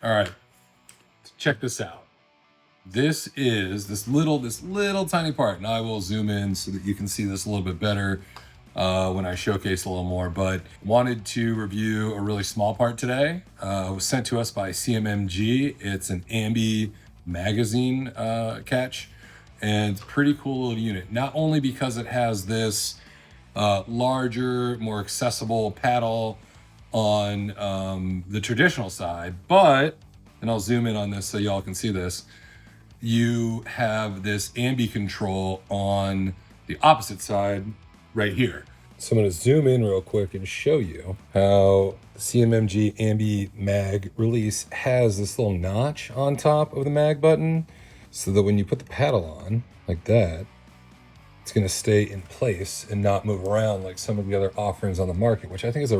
All right, check this out. This is this little tiny part, and I will zoom in so that you can see this a little bit better when I showcase a little more. But wanted to review a really small part today. It was sent to us by CMMG. It's an Ambi magazine catch, and it's a pretty cool little unit. Not only because it has this larger, more accessible paddle on the traditional side, but, and I'll zoom in on this so y'all can see this, you have this Ambi control on the opposite side right here. So I'm going to zoom in real quick and show you how CMMG Ambi mag release has this little notch on top of the mag button, so that when you put the paddle on like that, it's going to stay in place and not move around like some of the other offerings on the market, which I think that's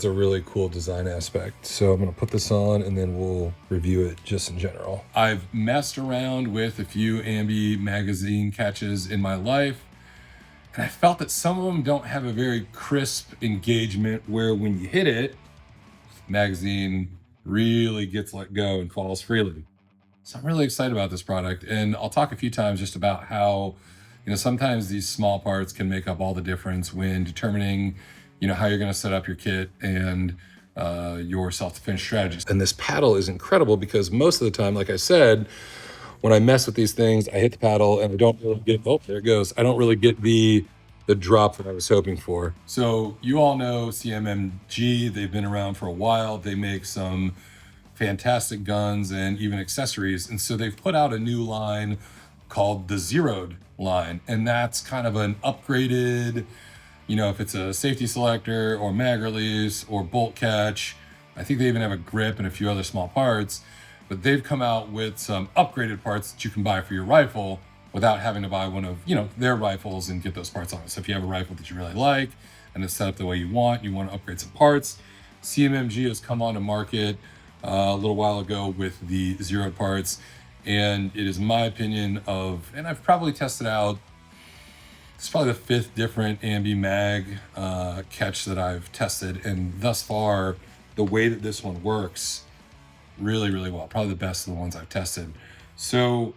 a really cool design aspect. So I'm going to put this on and then we'll review it just in general. I've messed around with a few Ambi magazine catches in my life, and I felt that some of them don't have a very crisp engagement where when you hit it, the magazine really gets let go and falls freely. So I'm really excited about this product, and I'll talk a few times just about how, sometimes these small parts can make up all the difference when determining, how you're going to set up your kit and your self-defense strategies. And this paddle is incredible because most of the time, like I said, when I mess with these things, I hit the paddle and I don't really get, oh, there it goes. I don't really get the drop that I was hoping for. So you all know CMMG, they've been around for a while. They make some fantastic guns and even accessories. And so they've put out a new line called the ZEROED line. And that's kind of an upgraded, if it's a safety selector or mag release or bolt catch. I think they even have a grip and a few other small parts, but they've come out with some upgraded parts that you can buy for your rifle without having to buy one of, their rifles and get those parts on it. So if you have a rifle that you really like and it's set up the way you want to upgrade some parts, CMMG has come on to market a little while ago with the ZEROED parts. And it is my opinion and I've probably tested out, it's probably the 5th different Ambi mag catch that I've tested. And thus far, the way that this one works really, really well. Probably the best of the ones I've tested. So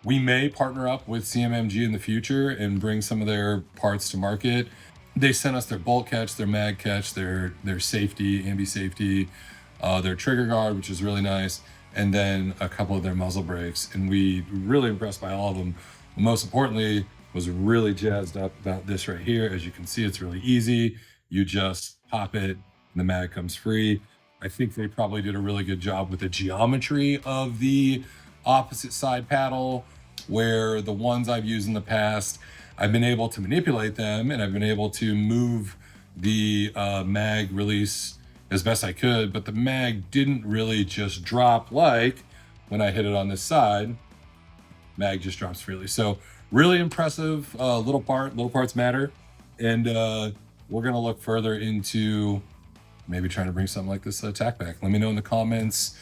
we may partner up with CMMG in the future and bring some of their parts to market. They sent us their bolt catch, their mag catch, their safety, Ambi safety, their trigger guard, which is really nice, and then a couple of their muzzle brakes. And we really impressed by all of them. Most importantly, was really jazzed up about this right here. As you can see, it's really easy. You just pop it and the mag comes free. I think they probably did a really good job with the geometry of the opposite side paddle, where the ones I've used in the past, I've been able to manipulate them and I've been able to move the mag release as best I could, but the mag didn't really just drop like when I hit it on this side. Mag just drops freely. So really impressive little parts matter. And we're gonna look further into maybe trying to bring something like this to TAC back. Let me know in the comments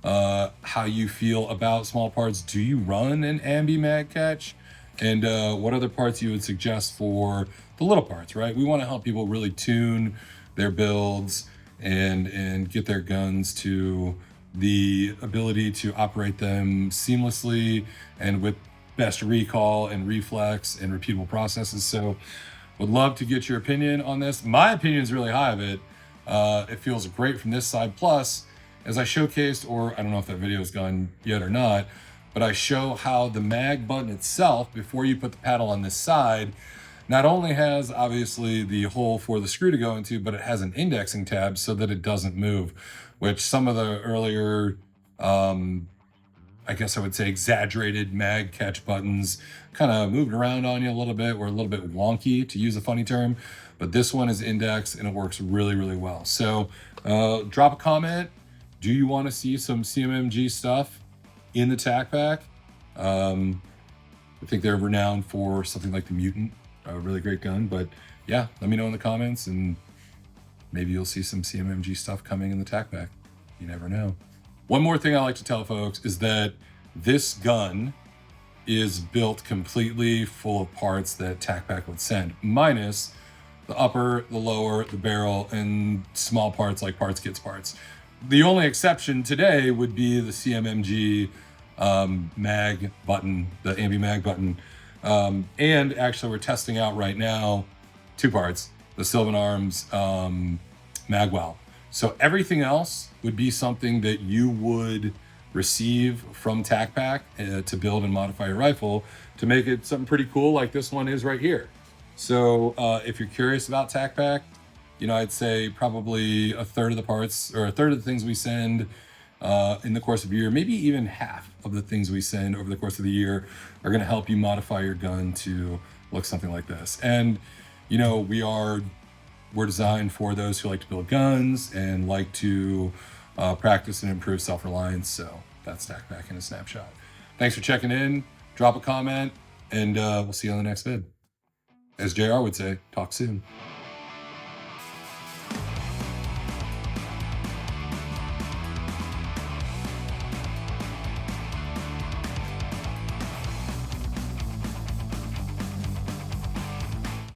how you feel about small parts. Do you run an Ambi mag catch? And what other parts you would suggest for the little parts, right? We wanna help people really tune their builds and get their guns to the ability to operate them seamlessly and with best recall and reflex and repeatable processes. So would love to get your opinion on this. My opinion is really high of it. It feels great from this side. Plus, as I showcased, or I don't know if that video is gone yet or not, but I show how the mag button itself, before you put the paddle on this side, not only has obviously the hole for the screw to go into, but it has an indexing tab so that it doesn't move, which some of the earlier, I guess I would say exaggerated mag catch buttons kind of moved around on you a little bit, or a little bit wonky, to use a funny term, but this one is indexed and it works really, really well. So drop a comment. Do you want to see some CMMG stuff in the TAC pack? I think they're renowned for something like the Mutant, a really great gun. But yeah, let me know in the comments, and maybe you'll see some CMMG stuff coming in the TAC pack. You never know. One more thing I like to tell folks is that this gun is built completely full of parts that TAC pack would send, minus the upper, the lower, the barrel, and small parts like parts kits parts. The only exception today would be the CMMG mag button, the Ambi mag button. And actually we're testing out right now 2 parts, the Sylvan Arms magwell. So everything else would be something that you would receive from TacPack to build and modify your rifle to make it something pretty cool like this one is right here. So if you're curious about TacPack, you know, I'd say probably a third of the parts or a third of the things we send in the course of a year, maybe even half of the things we send over the course of the year are going to help you modify your gun to look something like this. And, you know, we're designed for those who like to build guns and like to practice and improve self-reliance. So that's TacPack in a snapshot. Thanks for checking in. Drop a comment and we'll see you on the next vid. As JR would say, talk soon.